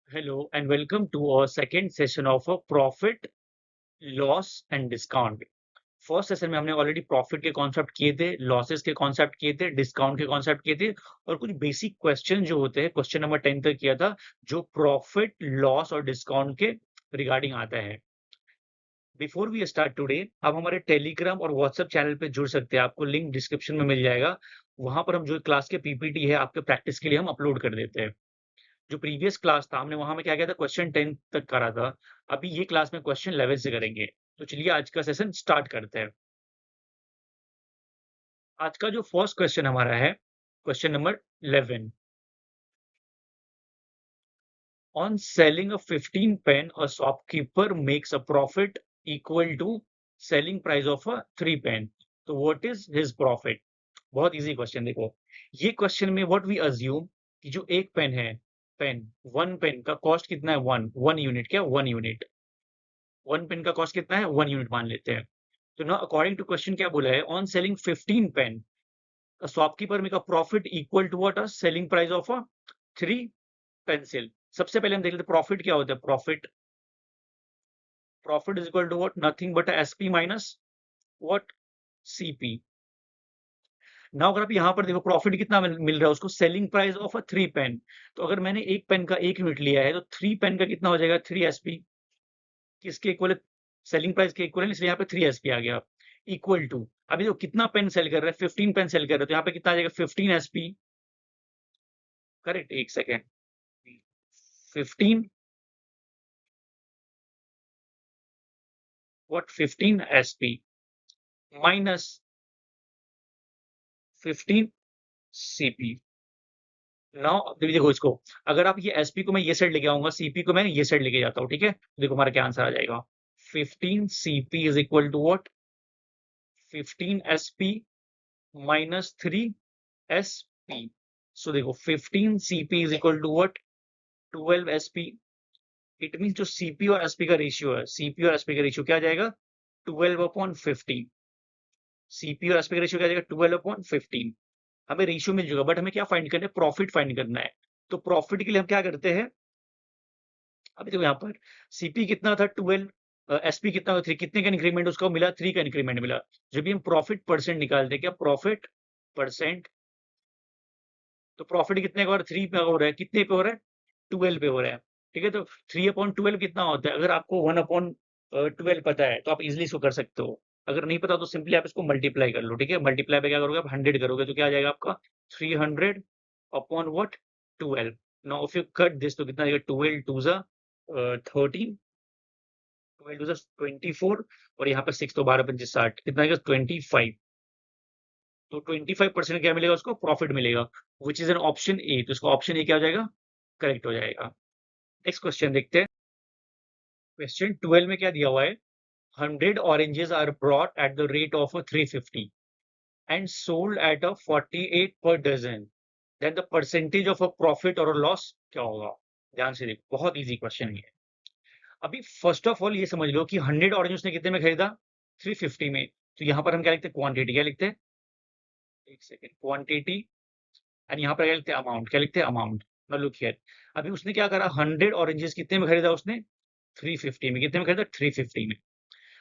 Hello and welcome to our second session of a profit, loss and discount. First session में हमने already profit के concept किए थे, losses के concept किए थे, डिस्काउंट के कॉन्सेप्ट किए थे और कुछ बेसिक क्वेश्चन जो होते हैं क्वेश्चन नंबर 10 तक किया था जो प्रॉफिट, लॉस और डिस्काउंट के रिगार्डिंग आता है। बिफोर वी स्टार्ट टुडे आप हमारे टेलीग्राम और व्हाट्सएप चैनल पे जुड़ सकते हैं, आपको लिंक डिस्क्रिप्शन में मिल जाएगा। वहां पर हम जो क्लास के पीपीटी है आपके प्रैक्टिस के लिए हम अपलोड कर देते हैं। जो प्रीवियस क्लास था हमने वहां में क्या किया था, क्वेश्चन 10 तक करा था। अभी ये क्लास में क्वेश्चन 11 से करेंगे। तो चलिए आज का सेशन स्टार्ट करते हैं। आज का जो फर्स्ट क्वेश्चन हमारा है question number 11। On selling a 15 pen a shopkeeper makes a profit equal to selling price of a 3 pen. तो व्हाट इज हिज प्रॉफिट? बहुत इजी क्वेश्चन। देखो ये क्वेश्चन में व्हाट वी अज्यूम कि जो एक पेन है, पेन, वन पेन का कॉस्ट कितना है? One one unit. क्या वन यूनिट? वन पेन का कॉस्ट कितना है? वन यूनिट मान लेते हैं। तो ना अकॉर्डिंग टू क्वेश्चन क्या बोला है, on selling 15 pen shopkeeper make a profit equal to what? A selling price of a 3 pencil. सबसे पहले हम देख लेते हैं प्रॉफिट क्या होता है। Profit, profit is equal to what? Nothing but SP minus what? CP. Now अगर आप यहाँ पर देखो प्रॉफिट कितना मिल रहा है उसको, selling price of a 3 pen. तो अगर मैंने एक पेन का 1 यूनिट लिया है तो 3 पेन का कितना हो जाएगा? 3 एसपी। किसके इक्वल है? सेलिंग प्राइस के इक्वल है, इसलिए यहाँ पे 3 एसपी आ गया। इक्वल टू, अभी देखो कितना पेन सेल कर रहा है? 15 पेन सेल कर रहा है, तो यहाँ पे कितना आ जाएगा? 15 एसपी। करेक्ट, एक second. 15 what? 15 SP minus 15 CP. Now देखो इसको, अगर आप ये एसपी को मैं ये साइड लेके आऊंगा, सीपी को मैं ये साइड लेके जाता हूँ, ठीक है? तो देखो हमारा क्या आंसर आ जाएगा। 15 CP is equal to what? 15 SP minus 3 SP. So देखो 15 CP is equal to what? 12 SP. It mean जो सीपी और एसपी का रेशियो है, सीपी और एसपी का रेशियो क्या आ जाएगा? 12 अपॉन 15। सीपी और एसपी का रेशियो क्या आ जाएगा? 12 अपॉन 15। हमें रेशियो मिल जाएगा, बट हमें क्या फाइंड करना है? प्रॉफिट फाइंड करना है। तो प्रॉफिट के लिए हम क्या करते हैं, अभी देखो यहाँ पर सीपी कितना था? 12, एसपी कितना था? 3। कितने का इंक्रीमेंट उसको मिला? 3 का इंक्रीमेंट मिला। जब भी हम प्रॉफिट परसेंट निकालते हैं, क्या प्रॉफिट परसेंट, तो प्रॉफिट कितने का हो रहा है? 3 पे हो रहा है। कितने पे हो रहा है? 12 पे हो रहा है। ठीक है, तो 3 अपॉन 12 कितना होता है? अगर आपको 1 अपॉन 12 पता है तो आप इजिली इसको कर सकते हो। अगर नहीं पता तो सिंपली आप इसको मल्टीप्लाई कर लो। ठीक है, मल्टीप्लाई पे क्या करोगे आप? 100 करोगे तो क्या आ जाएगा आपका? 300 upon what? 12। Now if you cut this तो कितना आएगा? 12 टू ज़ा 13, 12 टू ज़ा 24 और यहाँ पे 6 तो 12 25 60, कितना आएगा? 25। तो 25% क्या मिलेगा उसको? प्रॉफिट मिलेगा, which is an option A. तो इसका ऑप्शन ए क्या हो जाएगा? करेक्ट हो जाएगा। नेक्स्ट क्वेश्चन देखते हैं। क्वेश्चन 12 में क्या दिया हुआ है? 100 oranges are brought at the rate of 350 and sold at a 48 per dozen. Then the percentage of a profit or a loss क्या होगा? ध्यान से देखो, बहुत इजी क्वेश्चन है। अभी फर्स्ट ऑफ ऑल ये समझ लो कि 100 ऑरेंज उसने कितने में खरीदा? 350 में। तो यहाँ पर हम क्या लिखते हैं? क्वांटिटी। क्या लिखते हैं? एक सेकेंड, क्वांटिटी। एंड यहाँ पर क्या लिखते हैं? अमाउंट। क्या लिखते हैं? अमाउंट। नाउ लुक हियर, अभी उसने क्या करा? 100 ऑरेंजेस कितने में खरीदा उसने? 350 में। कितने में खरीदा? 350 में।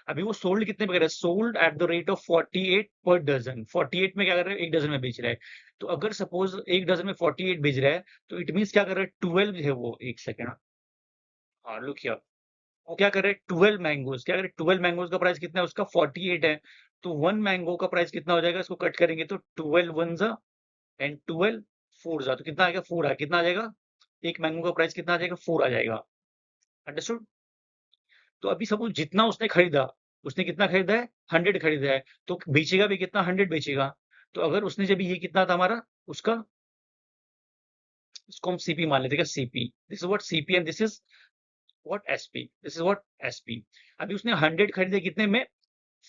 अभी वो सोल्ड कितने पे कर रहा है? Sold at the rate of 48 per dozen. 48 में क्या कर रहा है? एक डजन में बेच रहा है। तो अगर सपोज एक डजन में 48 बेच रहा है तो इट मींस क्या कर रहा है? 12 है वो। एक सेकंड, हाँ लुक हियर, वो क्या कर रहे हैं? 12 मैंगोज। क्या कर रहे हैं? 12 मैंगोज का प्राइस कितना है उसका? 48 है। तो वन मैंगो का प्राइस कितना हो जाएगा? इसको कट करेंगे तो 12 वन जा एंड 12 फोर जा, तो कितना आएगा? 4 आ, कितना आ जाएगा? एक मैंगो का प्राइस कितना आ जाएगा? 4 आ जाएगा। अंडरस्टूड? तो अभी सपोज जितना उसने खरीदा, उसने कितना खरीदा है? 100 खरीदा है, तो बेचेगा भी कितना? 100 बेचेगा। तो अगर उसने जब ये कितना था हमारा उसका, इसको हम सीपी मान लेते हैं। CP, this is what CP and this is what SP. This is what SP. अभी उसने 100 खरीदे कितने में?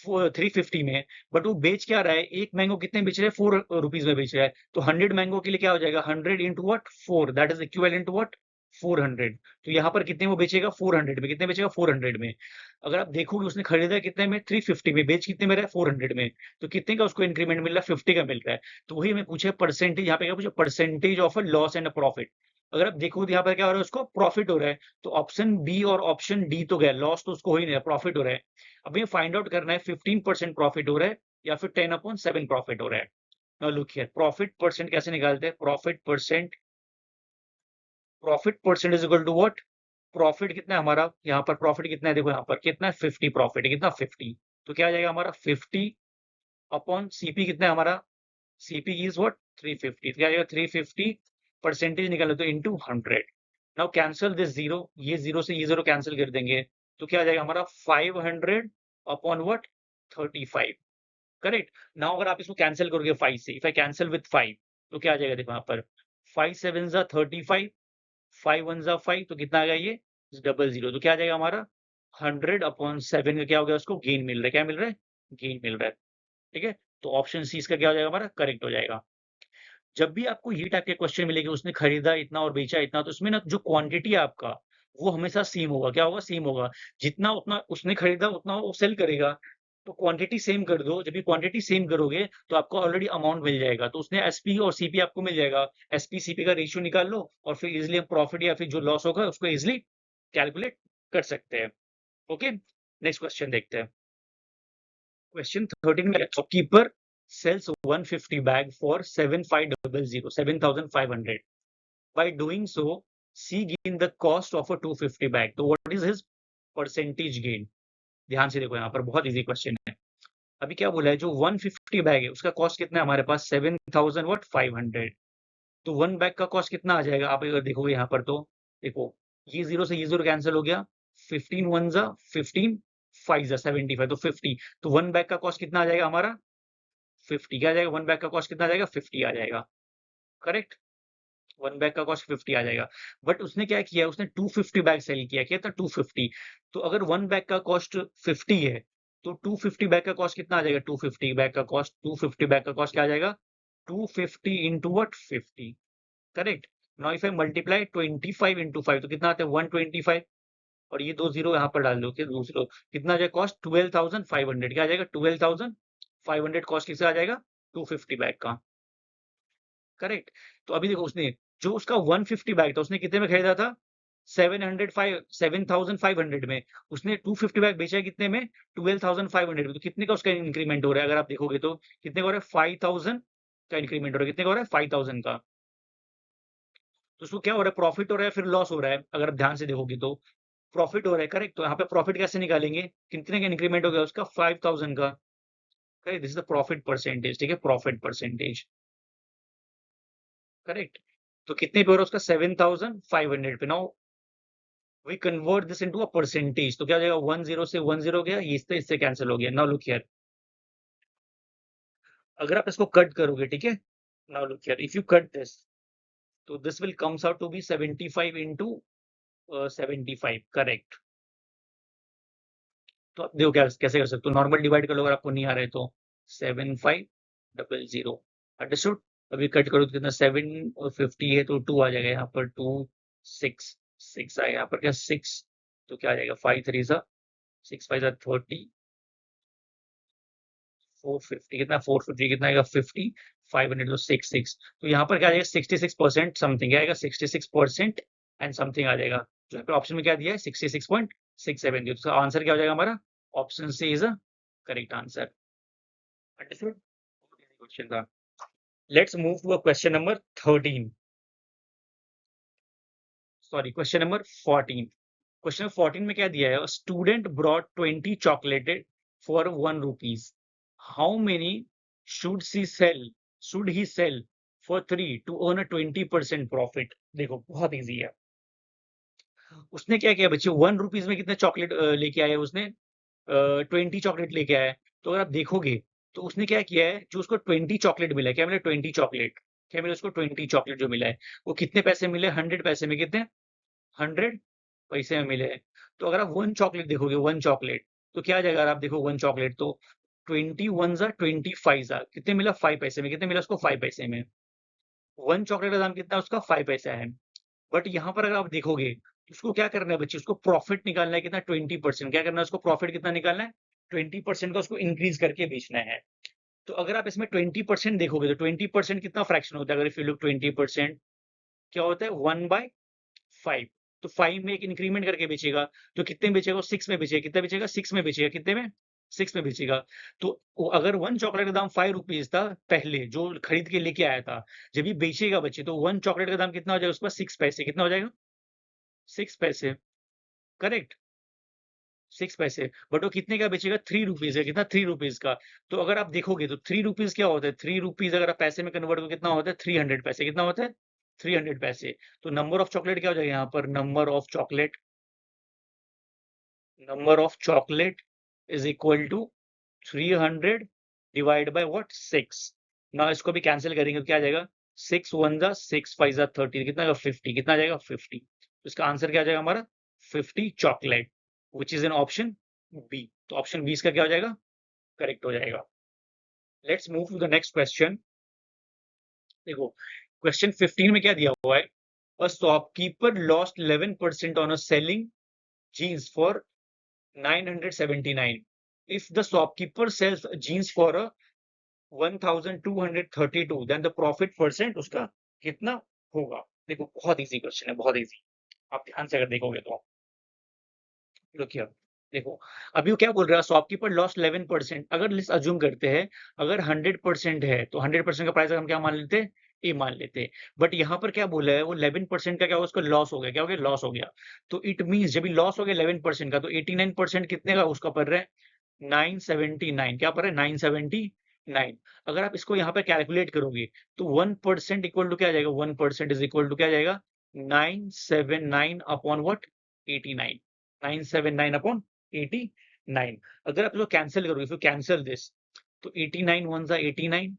350 में। बट वो बेच क्या रहा है? एक मैंगो कितने बेच रहा है? 4 रुपीज में बेच रहा है। तो 100 मैंगो के लिए क्या हो जाएगा? 100 into what? 4, that is equal to what? 400। तो यहाँ पर कितने वो बेचेगा? 400 में। कितने बेचेगा? 400 में। अगर आप देखोगे उसने खरीदा है कितने में? 350 में। बेच कितने में रहा है? 400 में। तो कितने का उसको इंक्रीमेंट मिल रहा है? 50 का मिल रहा है। तो वही हमें पूछे परसेंटेज, यहाँ पे क्या पूछे? Percentage of a loss and a profit. अगर आप देखो तो यहाँ पर क्या हो रहा है, उसको प्रॉफिट हो रहा है। तो ऑप्शन बी और ऑप्शन डी तो गया, लॉस तो उसको हो ही नहीं रहा, प्रॉफिट हो रहा है। अब ये फाइंड आउट करना है 15% प्रॉफिट हो रहा है या फिर 10/7 प्रॉफिट हो रहा है। Now look here, profit percent कैसे निकालते हैं? Profit percent is equal to what? Profit कितना है हमारा? यहाँ पर प्रॉफिट कितना है, देखो यहाँ पर कितना है, 50 प्रॉफिट है, कितना 50। तो क्या आ जाएगा हमारा 50 अपॉन सीपी कितना है हमारा? CP is what? 350। क्या आ जाएगा 350 परसेंटेज निकालो तो into 100। Now cancel this zero, ये जीरो से ये जीरो कैंसिल कर देंगे तो क्या आ जाएगा हमारा 500 अपॉन व्हाट? 35। करेक्ट। नाउ अगर आप इसको कैंसिल करोगे 5 से, इफ आई कैंसिल विद 5 तो क्या आ जाएगा, देखो यहाँ पर 5 7 जा 35, 5 1 जा 5, तो कितना आ गया ये? 00। तो क्या आ जाएगा हमारा 100/7 का क्या हो गया, उसको गेन मिल रहा है। क्या मिल रहा है? गेन मिल रहा है। ठीक है, तो ऑप्शन सी इसका क्या हो जाएगा हमारा? करेक्ट हो जाएगा। जब भी आपको ये टाइप के क्वेश्चन मिलेंगे, उसने खरीदा इतना और बेचा इतना, तो उसमें ना जो क्वांटिटी है आपका, वो हमेशा सेम होगा। क्या होगा? सेम होगा। जितना उतना उसने खरीदा उतना वो सेल करेगा। तो क्वांटिटी सेम कर दो। जब भी क्वांटिटी सेम करोगे तो आपको ऑलरेडी अमाउंट मिल जाएगा। तो उसने एसपी और सीपी आपको मिल जाएगा। एसपी सीपी का रेशियो निकाल लो और फिर इजिली हम प्रॉफिट या फिर जो लॉस होगा उसको इजिली कैलकुलेट कर सकते हैं। ओके, नेक्स्ट क्वेश्चन देखते हैं। Question 13 में shopkeeper sells 150 bag for 7,500. By doing so, she gained the cost of a 250 bag. तो what is his percentage gain? ध्यान से देखो, यहाँ पर बहुत इजी क्वेश्चन है। अभी क्या बोला है, जो 150 बैग है उसका कॉस्ट कितना है हमारे पास? 7,500। तो वन बैग का कॉस्ट कितना आ जाएगा? आप अगर देखोगे यहाँ पर तो देखो, ये जीरो से ये जीरो कैंसिल हो गया। 15 1 जा 15, 5 जा 75, तो 50। तो वन बैग का कॉस्ट कितना आ जाएगा हमारा? 50। क्या आ जाएगा? वन बैग का कॉस्ट कितना आ जाएगा? 50 आ जाएगा। करेक्ट, वन बैग का कॉस्ट 50 आ जाएगा। बट उसने क्या किया, उसने 250 बैग सेल किया। क्या था? 250। तो अगर वन बैग का कॉस्ट 50 है तो 250 बैग का कॉस्ट कितना आ जाएगा? 250 बैग का कॉस्ट, 250 बैग का कॉस्ट क्या आ जाएगा? 250 into what? 50। Correct. Now if I multiply 25 into 5 तो कितना आता है? 125। और ये दो जीरो यहाँ पर डाल दो, दूसरो कितना आ जाएगा कॉस्ट? 12,500। क्या आ जाएगा? 12,500 कॉस्ट किसका आ जाएगा? 250 बैग का। करेक्ट। तो अभी देखो, उसने जो उसका 150 बैग था उसने कितने में खरीदा था? 7,500 में। उसने 250 बैग बेचा है कितने में? 12,500 में। तो कितने का उसका इंक्रीमेंट हो रहा है? अगर आप देखोगे तो कितने का हो रहा है? 5,000 का इंक्रीमेंट हो रहा है। कितने का हो रहा है? 5,000 का। तो उसको क्या हो रहा है? प्रॉफिट हो रहा है फिर लॉस हो रहा है? अगर आप ध्यान से देखोगे तो प्रॉफिट हो रहा है। करेक्ट। तो यहाँ पे प्रॉफिट कैसे निकालेंगे? कितने का इंक्रीमेंट हो गया उसका? 5,000 का। Correct, this is the profit percentage. ठीक है, प्रॉफिट परसेंटेज। करेक्ट। तो कितने पे हो रहा है उसका? 7,500 पे। Now we convert this into a percentage. तो क्या हो जाएगा? 10 से 10 गया, ये इससे कैंसिल हो गया। नाउ लुक हियर, अगर आप इसको कट करोगे, ठीक है, now look here, if you cut this तो this will comes out to be 75 into 75। Correct. तो आप देखो क्या कैसे कर सकते हो, नॉर्मल डिवाइड कर लो अगर आपको नहीं आ रहा है तो। 7500। अंडरस्टूड। अभी कट करो तो कितना? 750 है तो 2 आ जाएगा यहाँ पर, 2 6 6 आएगा यहाँ पर। क्या 6? तो क्या आ जाएगा? 5 3 सा 6 5 सा 30, 450 कितना? 450 कितना आएगा? 50, 500 तो 6 तो यहाँ पर क्या आ जाएगा? 66% समथिंग आएगा, 66% एंड समथिंग आ जाएगा। जो यहाँ पे ऑप्शन में क्या दिया है? 66.67 दिया। तो आंसर क्या हो जाएगा हमारा? Option C is a correct answer. Understood. Question था। Let's move to a question number 13, sorry question number 14। Question number 14 में क्या दिया है? Student brought 20 chocolates for 1 rupees, how many should she sell should he sell for 3 to earn a 20% profit? देखो बहुत easy है। उसने क्या किया बच्चे, 1 रुपीज में कितने चॉकलेट लेके आया है उसने? 20 चॉकलेट लेके आया है। तो अगर आप देखोगे तो उसने क्या किया है, जो उसको 20 चॉकलेट मिला है, क्या मिला? 20 चॉकलेट। क्या मिला उसको? 20 चॉकलेट जो मिला है। वो कितने पैसे मिले? 100 पैसे में। कितने? 100 पैसे में मिले हैं। तो अगर आप वन चॉकलेट देखोगे, वन चॉकलेट तो क्या आ जाएगा? अगर आप देखो वन चॉकलेट तो 21 जा 25 जा कितने मिला? 5 पैसे में। कितने मिला उसको? 5 पैसे में। वन चॉकलेट का दाम कितना है उसका? 5 पैसा है। बट यहाँ पर अगर आप देखोगे, उसको क्या करना है बच्चे? उसको प्रॉफिट निकालना है कितना? 20%। क्या करना है उसको? प्रॉफिट कितना निकालना है? 20% का उसको इंक्रीज करके बेचना है। तो अगर आप इसमें 20% देखोगे तो 20% कितना फ्रैक्शन होता है? अगर इफ यू लुक 20%, क्या होता है 1/5। तो 5 में एक इंक्रीमेंट करके बेचेगा, तो कितने में बेचेगा वो 6 में बेचेगा, कितना बेचेगा 6 में बेचेगा, कितने में 6 में बेचेगा। तो वो अगर 1 चॉकलेट का दाम 5 रुपीज था पहले जो खरीद के लेके आया था, जब ये बेचेगा बच्चे तो 1 चॉकलेट का दाम कितना हो जाएगा उसके पास 6 पैसे, कितना हो जाएगा 6 पैसे, करेक्ट 6 पैसे। बट वो कितने का बेचेगा 3 रुपीज है, कितना 3 रुपीज का। तो अगर आप देखोगे तो 3 रुपीज क्या होता है, 3 रुपीज अगर आप पैसे में कन्वर्ट करो कितना होता है 300 पैसे, कितना होता है 300 पैसे। तो नंबर ऑफ चॉकलेट क्या हो जाएगा यहाँ पर, number of chocolate is equal to 300 divide by what 6। ना इसको भी कैंसिल करेंगे तो क्या आ जाएगा 6 1 जा 6 5 जा 30, कितना आएगा 50, कितना आ जाएगा 50। तो इसका आंसर क्या आ जाएगा हमारा 50 chocolate, which is an option B. तो ऑप्शन बी इसका क्या हो जाएगा, करेक्ट हो जाएगा। Let's move to the next question. देखो क्वेश्चन 15 में क्या दिया हुआ है, a shopkeeper lost 11% on a selling jeans for 979। If the shopkeeper sells jeans for a 1232, then the profit percent उसका कितना होगा। देखो बहुत इजी क्वेश्चन है, बहुत इजी। आप ध्यान से अगर देखोगे तो देखिए, देखो अभी वो क्या बोल रहा है, शॉपकीपर लॉस्ट 11%। अगर लिस्ट अज्यूम करते हैं अगर 100% है तो 100% का प्राइस हम क्या मान लेते हैं, ए मान लेते हैं। बट यहाँ पर क्या बोला है वो 11% का क्या होगा, उसका लॉस हो गया, क्या हो गया लॉस हो गया। तो इट मींस जब भी लॉस हो गया 11% का तो 89% कितने का उसका पड़ रहा है 979, क्या पड़ रहा है 979। अगर आप इसको यहाँ पे कैलकुलेट करोगे तो 1% इक्वल टू क्या आ जाएगा, 1% इज इक्वल टू क्या आ जाएगा 979 अपॉन व्हाट 89, 979 अपॉन 89। अगर आप इसको कैंसिल करोगे, इफ यू कैंसिल दिस तो 89 वन जा 89,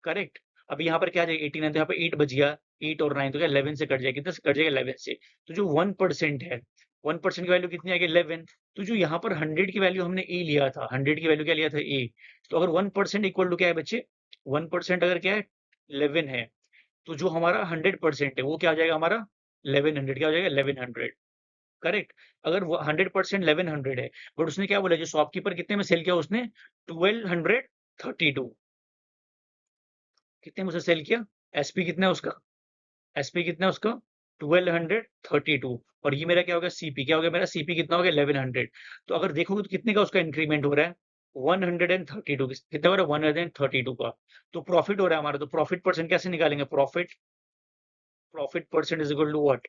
करेक्ट। अब यहाँ पर क्या आ जाएगा 89, तो यहाँ पे 8 बच गया, 8 और 9 तो क्या 11 से कट जाएगा, कितना से कट जाएगा 11 से। तो जो 1% है 1% की वैल्यू कितनी आ गई 11। तो जो यहाँ पर 100 की वैल्यू हमने ए लिया था, 100 की वैल्यू क्या लिया था ए। तो अगर 1% इक्वल टू क्या है बच्चे, 1% अगर क्या है 11 है, तो जो हमारा 100% है वो क्या आ जाएगा हमारा 1100, क्या हो जाएगा 1100, करेक्ट। अगर वो 100% 1100 है, बट उसने क्या बोला जो शॉपकीपर कितने में सेल किया उसने 1232, कितने में उसे सेल किया, एसपी कितना है उसका, एसपी कितना है उसका 1232। और ये मेरा क्या हो गया सीपी, क्या हो गया मेरा सीपी कितना हो गया 1100। तो अगर देखोगे तो कितने का उसका इंक्रीमेंट हो रहा है 132, कितना हो रहा है 132 का। तो प्रॉफिट हो रहा है हमारा, तो प्रॉफिट परसेंट कैसे निकालेंगे, profit percent is equal to what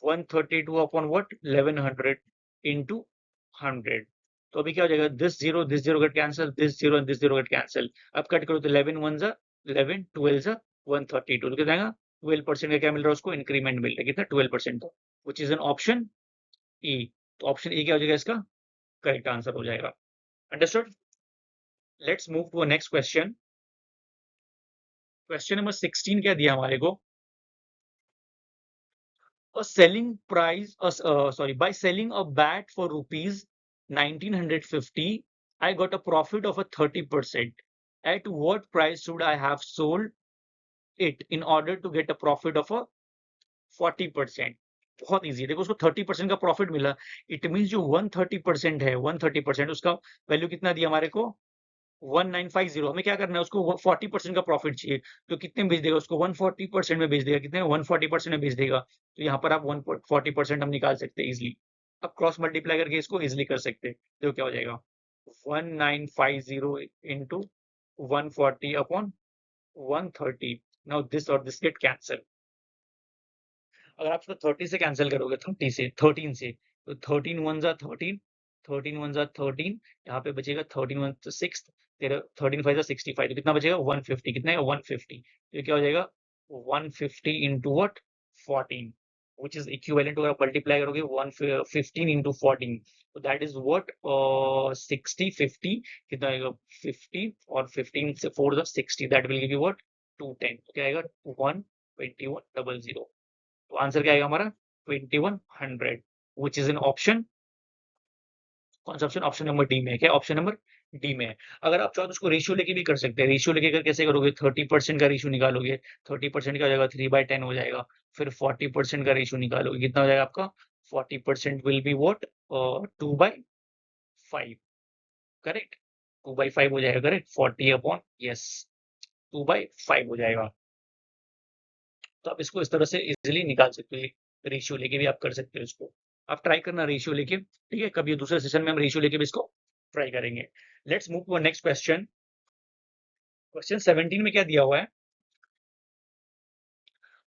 132 upon what 1100 into 100। तो अभी क्या हो जाएगा this zero get cancel, this zero and this zero get cancel. अब कट करो तो 11 वन जा 11, 12 जा 132, तो कितना आएगा 12% का क्या मिल रहा है उसको इंक्रीमेंट मिल रहा है, कितना 12% का, विच इज एन ऑप्शन ई। तो ऑप्शन ई क्या हो जाएगा इसका करेक्ट आंसर हो जाएगा। Understood. Let's move to next question. Question number 16 क्या दिया हमारे को, a selling price sorry, by selling a bat for rupees 1950 I got a profit of a 30%. At what price should I have sold it in order to get a profit of a 40%। बहुत easy है, देखो उसको 30% का profit मिला, it mean जो 130% है 130% उसका value कितना दिया हमारे को 1950। हमें क्या करना है उसको 40% का प्रॉफिट चाहिए, तो कितने में बेच देगा उसको 140% में बेच देगा, कितने 140% में बेच देगा। तो यहाँ पर आप 140% हम निकाल सकते हैं इजिली। अब क्रॉस मल्टीप्लाई करके इसको इजिली कर सकते हैं, तो क्या हो जाएगा 1950 इंटू 140 अपॉन 130। नाउ दिस और दिस गेट कैंसल। अगर आप इसको 30 से कैंसिल करोगे 30 से 13 से, तो 13 वन जा 13, 13 वन जा 13, यहाँ पे बचेगा 13 वन 6, तेरा 13 फाइव जा 65, तो कितना बचेगा 150, कितना है 150। तो ये क्या हो जाएगा 150 into what 14, which is equivalent, अगर आप मल्टीप्लाई करोगे 115 इंटू 14, तो दैट इज वट 60 50, कितना आएगा 50 और 15 से 4 जा 60, that will give you what 210, तो क्या आएगा 12100। तो आंसर क्या आएगा हमारा 2100, विच इज एन ऑप्शन, कौन सा ऑप्शन, ऑप्शन नंबर डी में है, क्या ऑप्शन नंबर डी में है। अगर आप चाहो तो उसको रेशियो लेके भी कर सकते हैं, रेशियो लेके कैसे करोगे 30% का रेशियो निकालोगे, 30% का हो जाएगा 3/10 हो जाएगा, फिर 40% का रेशियो निकालोगे, कितना हो जाएगा आपका 40% विल बी वॉट 2/5, करेक्ट 2/5 हो जाएगा, करेक्ट 40 अपॉन यस 2/5 हो जाएगा। तो आप इसको इस तरह से इजीली निकाल सकते हो, रेशियो लेके भी आप कर सकते हो इसको। आप ट्राई करना रेशियो लेके, ठीक है? कभी दूसरे सेशन में हम रेशियो लेके भी इसको ट्राई करेंगे। Let's move to next question. Question 17 में क्या दिया हुआ है?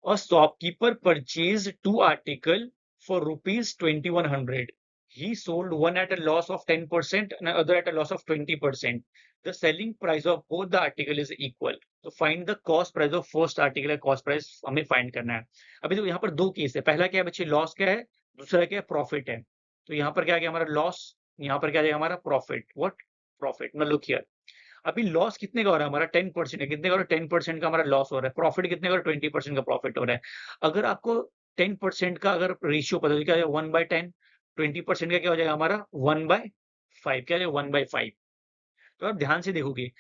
A shopkeeper purchased two articles for rupees 2100. He sold one at a loss of 10% and other at a loss of 20%. The selling price of both the article is equal. So find the cost price of first article या cost price हमें find करना है। अभी तो यहाँ पर दो case है। पहला क्या है बच्चे, लॉस क्या है, दूसरा क्या है, प्रॉफिट है। तो यहाँ पर क्या आ गया हमारा लॉस, यहाँ पर क्या आ जाएगा हमारा profit. What? Profit. Now look here, अभी लॉस कितने का हो रहा है हमारा, 10% है। कितने का हो रहा है? 10% का हमारा लॉस हो रहा है। प्रॉफिट कितने का हो रहा है? 20% का प्रॉफिट हो रहा है। अगर आपको 10% का अगर रेशियो पता है, क्या है 1/10, 20% का क्या हो जाएगा हमारा 1/5, क्या हो जाएगा 1/5। तो आप ध्यान से देखोगे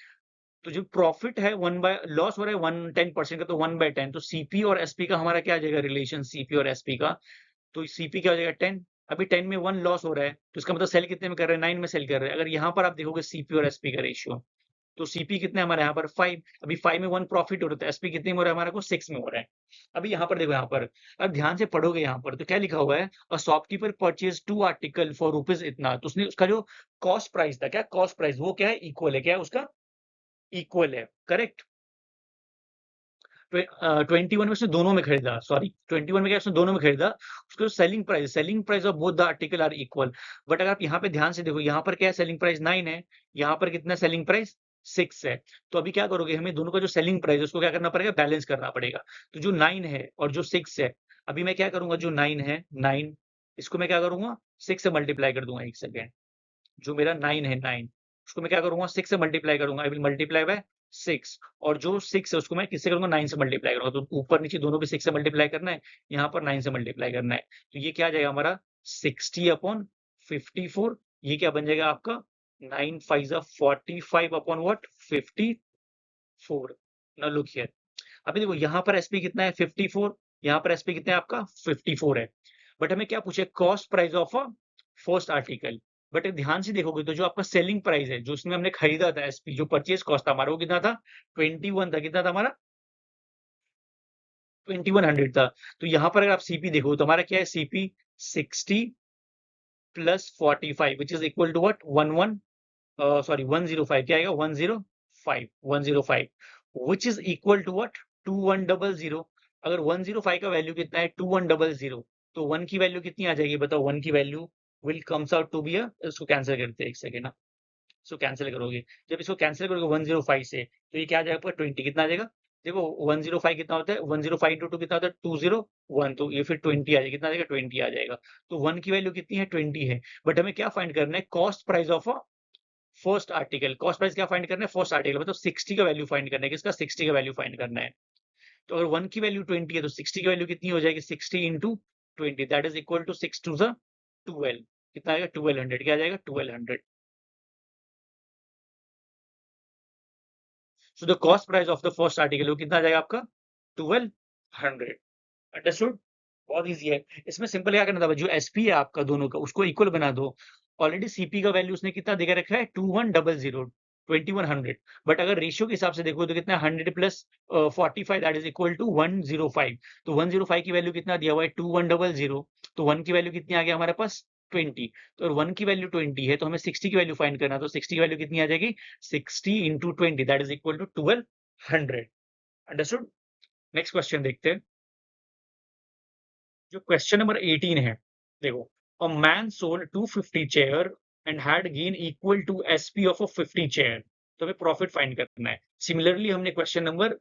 तो जो प्रॉफिट है लॉस हो रहा है 10% का, तो 1/10। तो सीपी और एसपी का हमारा क्या आ जाएगा रिलेशन, सीपी और एसपी का। तो सीपी क्या हो जाएगा 10। अभी 10 में 1 लॉस हो रहा है, तो इसका मतलब सेल कितने में कर रहे हैं, 9 में सेल कर रहे हैं। अगर यहाँ पर आप देखोगे सीपी और एसपी का रेशियो, तो सीपी कितना है हमारे यहाँ पर 5। अभी 5 में 1 प्रॉफिट हो रहा है, एसपी कितने में हो रहा है हमारा को 6 में हो रहा है। अभी यहाँ पर देखो, यहाँ पर अब ध्यान से पढ़ोगे यहाँ पर तो क्या लिखा हुआ है, a shopkeeper purchase 2 article for rupees इतना। तो उसने उसका जो कॉस्ट प्राइस था, क्या कॉस्ट प्राइस, वो क्या है इक्वल है, क्या है उसका इक्वल है, करेक्ट। 21 में उसने दोनों में खरीदा, सॉरी 21 में क्या उसने दोनों में खरीदा। उसका selling price of both the article are equal. But अगर आप यहाँ पे ध्यान से देखो, यहाँ पर क्या है सेलिंग प्राइस 9 है, यहाँ पर कितना सेलिंग प्राइस 6 है। तो अभी क्या करोगे, हमें दोनों का जो सेलिंग प्राइस है उसको क्या करना पड़ेगा, बैलेंस करना पड़ेगा। तो जो 9 है और जो 6 है, अभी मैं क्या करूंगा, जो 9 है 9, इसको मैं क्या करूंगा 6 से मल्टीप्लाई कर दूंगा। एक सेकेंड, जो मेरा 9 है 9, उसको मैं क्या करूंगा 6 से मल्टीप्लाई करूंगा। I will multiply by 6। और जो 6 है उसको मैं किससे करूंगा, 9 से मल्टीप्लाई करूंगा। तो ऊपर नीचे दोनों पे 6 से मल्टीप्लाई करना है, यहाँ पर 9 से मल्टीप्लाई करना है। तो ये क्या आ जाएगा हमारा 60/54। ये क्या बन जाएगा आपका 9 5 45/what 54। नाउ लुक हियर, अभी देखो यहाँ पर एसपी कितना है 54, यहाँ पर एसपी कितना है आपका 54 है। बट हमें क्या पूछे, cost price of a first article. But ध्यान से देखोगे तो जो आपका सेलिंग प्राइस है, जो उसमें हमने खरीदा था एसपी, जो परचेज कॉस्ट था हमारा, वो कितना था 21 था। कितना था हमारा 2100 था। तो यहाँ पर अगर आप सीपी देखो तो हमारा क्या है, CP 60 plus 45 which is equal to what 11 sorry 105, क्या आएगा 105 which is equal to what 2100। अगर 105 का वैल्यू कितना है 2100, तो 1 की वैल्यू कितनी आ जाएगी बताओ, 1 की value will comes out to be इसको कैंसिल करते हैं एक सेकेंड ना। इसको कैंसिल करोगे, जब इसको कैंसिल करोगे 105 से, तो ये क्या आ जाएगा आपका 20। कितना आ जाएगा देखो 105 कितना होता है, 105 इंटू 2 कितना होता है 201। तो ये फिर 20 आ जाएगा। कितना आ जाएगा 20 आ जाएगा। तो 1 की वैल्यू कितनी है 20 है। बट हमें क्या फाइंड करना है, cost price of first article. Cost price क्या फाइंड करना है, फर्स्ट आर्टिकल मतलब 60 का वैल्यू फाइंड करना है। किसका 60 का वैल्यू फाइंड करना है। तो अगर 1 की वैल्यू 20 है तो 60 की वैल्यू कितनी हो जाएगी 60 into 20, that is equal to 6 to the 12। कितना आएगा 1200। क्या आ जाएगा 1200। So the cost price of the first article वो कितना आ जाएगा आपका 1200। अंडरस्टूड। बहुत ईजी है। इसमें सिंपल क्या करना था, जो एसपी है आपका दोनों का उसको इक्वल बना दो। ऑलरेडी सीपी का वैल्यू उसने कितना देकर रखा है 2100, 2100। बट अगर रेशियो के हिसाब से देखो तो कितना 100 plus 45 that is equal to 105। तो 105 की वैल्यू कितना दिया हुआ है 2100। तो 1 की वैल्यू कितनी आ गया हमारे पास 20। तो 1 की वैल्यू 20 है तो हमें 60 की वैल्यू फाइंड करना है। तो 60 की वैल्यू कितनी आ जाएगी 60 into 20 that is equal to 1200। Understood. Next question देखते हैं, जो क्वेश्चन नंबर 18 है। देखो, a man sold 250 chair and had gain equal to SP of a 50 chair. तो हमें प्रॉफिट फाइंड करना है। सिमिलरली हमने क्वेश्चन नंबर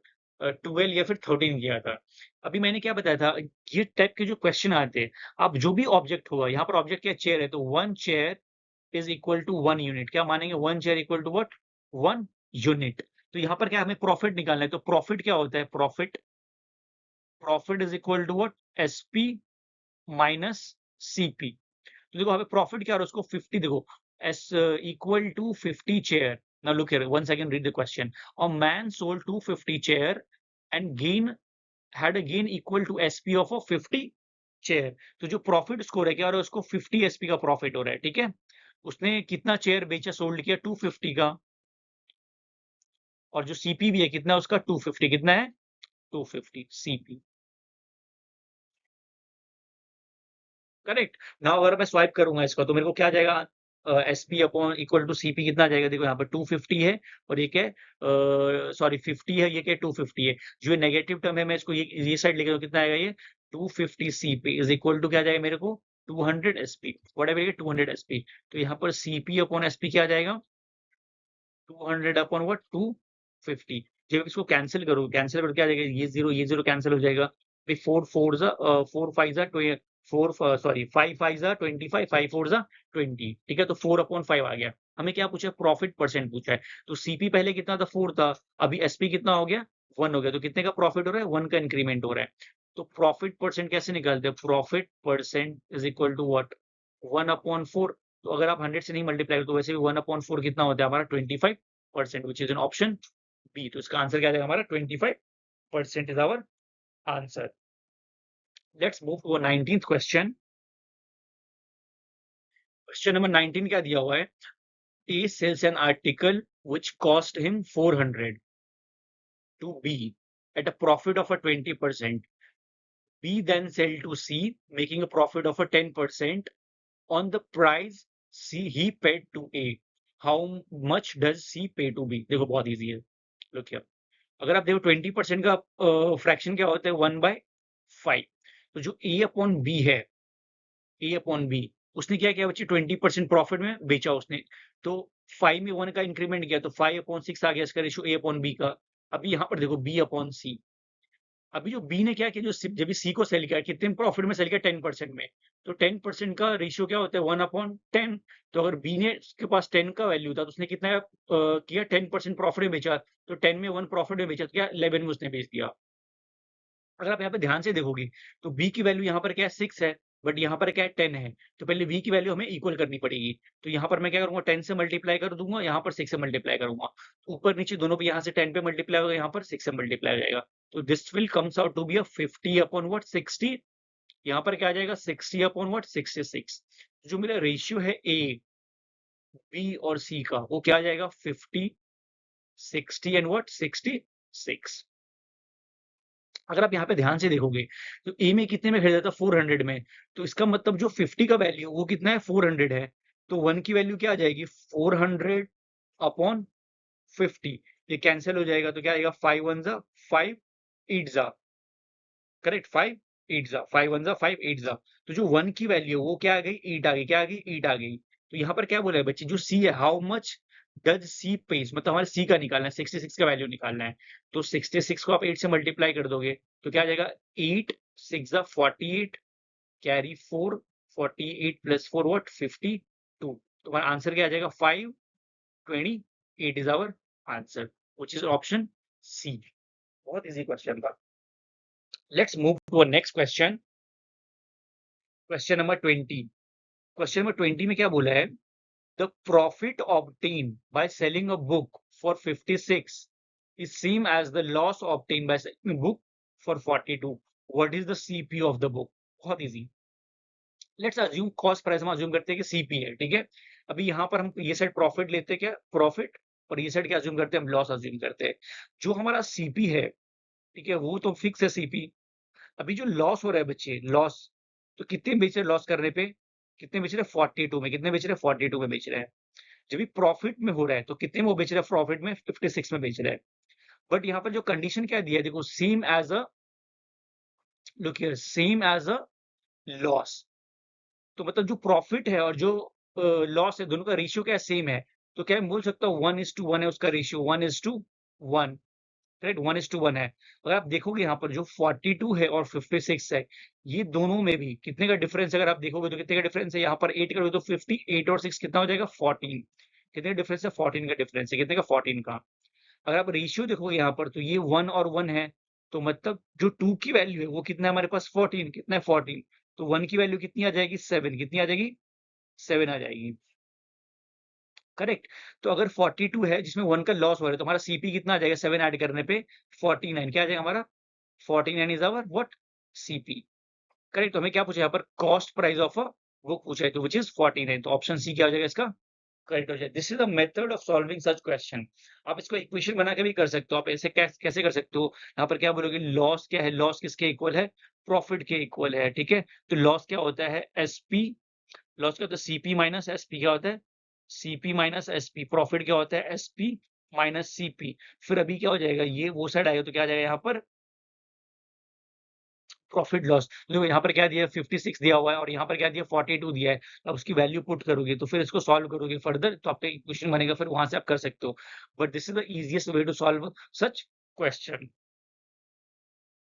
12 या फिर 13 किया था। अभी मैंने क्या बताया था, ये टाइप के जो क्वेश्चन आते हैं, आप जो भी ऑब्जेक्ट होगा, यहाँ पर ऑब्जेक्ट क्या चेयर है, तो 1 chair is equal to 1 unit. क्या मानेंगे 1 chair equal to what 1 unit. तो यहाँ पर क्या हमें प्रॉफिट निकालना है। तो प्रॉफिट क्या होता है, profit profit is equal to what SP minus CP. तो देखो हमें प्रॉफिट क्या हो रहा है उसको 50 देखो S equal to 50 chair. Now look here once again read the question. A man sold 250 chair and gain had a gain equal to SP of a 50 chair. तो जो प्रॉफिट स्कोर है क्या हो रहा है उसको 50 एसपी का प्रॉफिट हो रहा है, ठीक है। उसने कितना चेयर बेचा, सोल्ड किया 250 का, और जो सीपी भी है कितना उसका 250। कितना है 250 सीपी। करेक्ट। नाउ अगर मैं स्वाइप करूंगा इसका तो मेरे को क्या आ जाएगा, SP upon equal to CP कितना आ जाएगा, देखो यहाँ पर 250 है और ये क्या है, सॉरी 50 है, ये क्या 250 है। जो ये नेगेटिव टर्म है मैं इसको ये साइड लेके, तो कितना आएगा ये 250 सीपी इज इक्वल टू क्या आ जाएगा मेरे को 200 एसपी, वट एवर 200 एसपी। तो यहाँ पर सीपी अपॉन एसपी क्या आ जाएगा 200 अपॉन व्हाट 250। जब इसको कैंसिल करो क्या आ जाएगा, ये जीरो कैंसिल हो जाएगा। फिर फोर फाइव जा फोर सॉरी फाइव फाइव जा 25, फाइव फोर जा 20, ठीक है। तो 4/5 आ गया। हमें क्या पूछा है, प्रॉफिट परसेंट पूछा है। तो सीपी पहले कितना था 4 था, अभी एसपी कितना हो गया 1 हो गया। तो कितने का प्रॉफिट हो रहा है 1 का इंक्रीमेंट हो रहा है। तो प्रॉफिट परसेंट कैसे निकालते हैं, profit percent is equal to what 1/4। तो अगर आप 100 से नहीं मल्टीप्लाई करते तो वैसे भी 1/4 कितना होता है हमारा 25%, which is an option B. तो इसका आंसर क्या आ जाएगा हमारा 25% is our answer. Let's move to 19th question. Question number 19 क्या दिया हुआ है, A sells an article which cost him 400 to B at a profit of a 20%. B then sell to C making a profit of a 10% on the price C he paid to A. How much does C pay to B? देखो बहुत easy है। Look here. अगर आप देखो 20% का fraction क्या होता है 1/5। तो जो ए अपॉन बी है, ए अपॉन बी उसने क्या किया बच्चे 20% प्रॉफिट में बेचा उसने। तो 5 में 1 का इंक्रीमेंट किया तो 5/6 आ गया इसका रेशियो ए अपॉन बी का। अभी यहाँ पर देखो बी अपॉन सी। अभी जो बी ने क्या किया, जो जब सी को सेल किया कितने प्रॉफिट में सेल किया 10% में। तो 10% का रेशियो क्या होता है 1/10। तो अगर बी ने के पास 10 का वैल्यू था तो उसने कितना किया 10% प्रॉफिट में बेचा। तो 10 में 1 प्रॉफिट में बेचा तो क्या 11 में उसने बेच दिया। अगर आप यहाँ पे ध्यान से देखोगे तो बी की वैल्यू यहाँ पर क्या है 6 है, बट यहाँ पर क्या है 10 है। तो पहले बी की वैल्यू हमें इक्वल करनी पड़ेगी। तो यहाँ पर मैं क्या करूंगा 10 से मल्टीप्लाई कर दूंगा, यहाँ पर 6 से मल्टीप्लाई करूंगा। ऊपर नीचे दोनों पे यहाँ से 10 पे मल्टीप्लाई होगा, यहाँ पर 6 से मल्टीप्लाई हो जाएगा। तो this will comes out to be a 50 upon what 60। यहाँ पर क्या आ जाएगा 60 अपॉन व्हाट 66। जो मेरा रेशियो है ए बी और सी का वो क्या आ जाएगा 50 60 एंड व्हाट 66। अगर आप यहाँ पे ध्यान से देखोगे तो ए में कितने में खरीदा था 400 में। तो इसका मतलब जो 50 का वैल्यू वो कितना है 400 है। तो 1 की वैल्यू क्या आ जाएगी 400 अपॉन 50। ये कैंसिल हो जाएगा तो क्या आएगा 5 1 जा 5 8 जा, करेक्ट 5 8 जा 5 1 जा 5 8 जा। तो जो 1 की वैल्यू वो क्या आ गई 8 आ गई, क्या आ गई 8 आ गई। तो यहाँ पर क्या बोला है बच्चे, जो सी है how much does she page, मतलब हमारे सी का निकालना है 66 का वैल्यू निकालना है। तो 66 को आप 8 से मल्टीप्लाई कर दोगे तो क्या आ जाएगा 8 6 जा 48 कैरी 4 48 प्लस 4 व्हाट 52। तो हमारा आंसर क्या आ जाएगा 528 is our answer, which is option C. बहुत इजी क्वेश्चन था। Let's move to a next question. Question number 20। Question number 20 में क्या बोला है, the profit obtained by selling a book for 56 is same as the loss obtained by selling a book for 42. What is the CP of the book? बहुत easy. Let's assume cost price हम assume करते हैं कि CP है, ठीक है। अभी यहाँ पर हम ये साइड प्रॉफिट लेते हैं क्या प्रॉफिट, और ये साइड क्या अज्यूम करते हैं हम लॉस अज्यूम करते हैं। जो हमारा सीपी है ठीक है वो तो फिक्स है सीपी। अभी जो लॉस हो रहा है बच्चे लॉस, तो कितने बेच रहे लॉस करने पे, कितने बेच रहे हैं 42 में, कितने बेच रहे हैं 42 में बेच रहे हैं। जब भी प्रॉफिट में हो रहा है तो कितने में वो बेच रहा है प्रॉफिट में 56 में बेच रहा है। बट यहाँ पर जो कंडीशन क्या दिया है देखो same as a, look here same as a loss. तो मतलब जो प्रॉफिट है और जो लॉस है दोनों का रेशियो क्या सेम है। तो क्या मैं बोल सकता हूँ 1:1 है उसका रेशियो 1:1, राइट 1:1 है। अगर आप देखोगे यहाँ पर जो 42 है और 56 है ये दोनों में भी कितने का डिफरेंस अगर आप देखोगे तो कितने का डिफरेंस है, यहाँ पर 8 करोगे तो 58 और 6 कितना हो जाएगा 14। कितने का डिफरेंस है 14 का डिफरेंस है, कितने का 14 का। अगर आप रेशियो देखोगे यहाँ पर तो ये 1 और 1 है। तो मतलब जो 2 की वैल्यू है वो कितना है हमारे पास 14, कितना है 14। तो 1 की वैल्यू कितनी आ जाएगी 7, कितनी आ जाएगी 7 आ जाएगी, करेक्ट। तो अगर 42 है जिसमें 1 का लॉस हो रहा है तो हमारा सीपी कितना आ जाएगा 7 ऐड करने पे 49, क्या आ जाएगा हमारा 49 is our what CP, correct. तो हमें क्या पूछा यहाँ पर cost price of a book पूछा है तो विच इज 49। तो ऑप्शन सी क्या हो जाएगा इसका करेक्ट हो जाए। This is the method of solving such question. आप इसको इक्वेशन बना के भी कर सकते हो। आप ऐसे कैसे कर सकते हो? यहाँ पर क्या बोलोगे, लॉस क्या है? लॉस किसके इक्वल है? प्रॉफिट के इक्वल है, ठीक है? तो लॉस क्या होता है? एसपी। लॉस क्या होता है? CP minus SP. क्या होता है? CP minus SP. प्रॉफिट क्या होता है? SP minus CP. फिर अभी क्या हो जाएगा, ये वो साइड आएगा तो क्या आ जाएगा यहाँ पर? Profit loss. देखो यहाँ पर क्या दिया है, 56 दिया हुआ है और यहाँ पर क्या दिया, 42 दिया है। अब उसकी वैल्यू पुट करोगे तो फिर इसको सॉल्व करोगे फर्दर तो आपका इक्वेशन बनेगा, फिर वहां से आप कर सकते हो। But this is the easiest way to solve such question.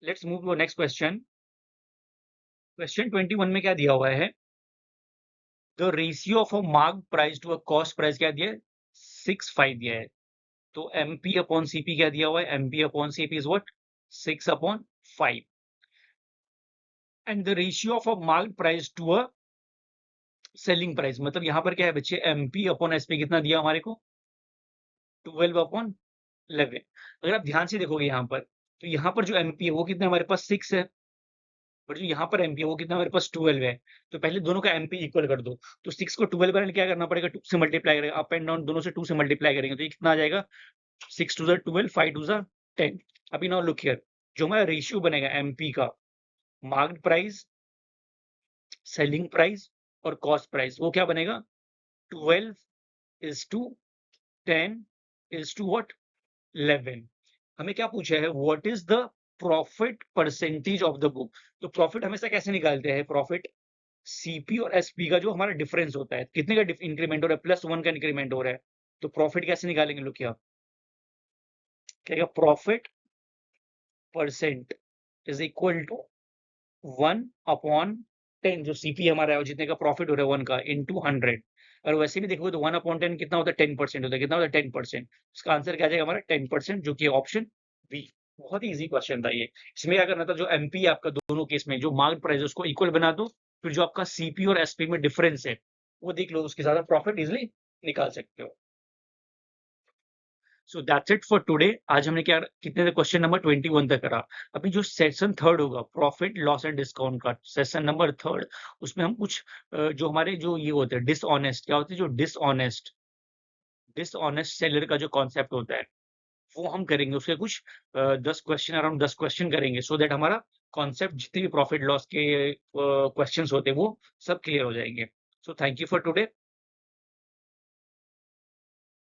Let's move to next question. Question 21 में क्या दिया हुआ है? The ratio of a mark price to a cost price क्या दिया है? 6:5 दिया है। तो एमपी अपॉन सीपी क्या दिया हुआ है? MP upon CP is what? 6/5। And the ratio of a mark price to a selling price, मतलब यहाँ पर क्या है बच्चे, एमपी अपॉन एसपी कितना दिया हमारे को? 12/11। अगर आप ध्यान से देखोगे यहाँ पर, तो यहाँ पर जो एमपी है वो कितना हमारे पास 6 है, और जो यहाँ पर एमपी है वो कितना हमारे पास 12 है। तो पहले दोनों का एमपी इक्वल कर दो। तो 6 को 12 पर क्या करना पड़ेगा? 2 से मल्टीप्लाई करेगा, अप एंड डाउन दोनों से 2 से मल्टीप्लाई करेंगे तो ये कितना आ जाएगा? 6 2 12, 5 2 10। अभी नाउ लुक हियर, जो हमारा रेशियो बनेगा एमपी का, मार्क्ड प्राइस, सेलिंग प्राइस और कॉस्ट प्राइस, वो क्या बनेगा? 12 is to 10 is to what? 11। हमें क्या पूछा है? What is the profit percentage of the book. तो प्रॉफिट हमेशा कैसे निकालते हैं? प्रॉफिट सीपी और एसपी का जो हमारा डिफरेंस होता है, कितने का इंक्रीमेंट हो रहा है? +1 का इंक्रीमेंट हो रहा है। तो प्रॉफिट कैसे निकालेंगे? लोग क्या profit percent is equal to 1/10, जो सीपी हमारा है और जितने का प्रॉफिट हो रहा है 1 का, इंटू 100। और वैसे भी देखोगे तो 1/10 कितना होता है? 10% होता है। कितना होता है? 10%। उसका आंसर क्या आ जाएगा हमारा? 10%, जो कि ऑप्शन बी। बहुत ही इजी क्वेश्चन था ये। इसमें क्या करना था, जो एमपी है आपका दोनों केस में, जो मार्क प्राइस है उसको इक्वल बना दो, फिर जो आपका सीपी और एसपी में डिफरेंस है वो देख लो, उसके साथ प्रॉफिट इजिली निकाल सकते हो। So that's it for today. आज हमने क्या, कितने तक? क्वेश्चन नंबर 21 तक करा। अभी जो सेशन थर्ड होगा, प्रॉफिट लॉस एंड डिस्काउंट का सेशन नंबर थर्ड, उसमें हम कुछ जो हमारे जो ये होते हैं डिसऑनेस्ट, क्या होते हैं जो डिसऑनेस्ट, डिसऑनेस्ट सेलर का जो कॉन्सेप्ट होता है वो हम करेंगे। उसके कुछ 10 क्वेश्चन, अराउंड 10 क्वेश्चन करेंगे, सो दैट हमारा कॉन्सेप्ट जितने भी प्रॉफिट लॉस के क्वेश्चंस होते हैं वो सब क्लियर हो जाएंगे। So thank you for today.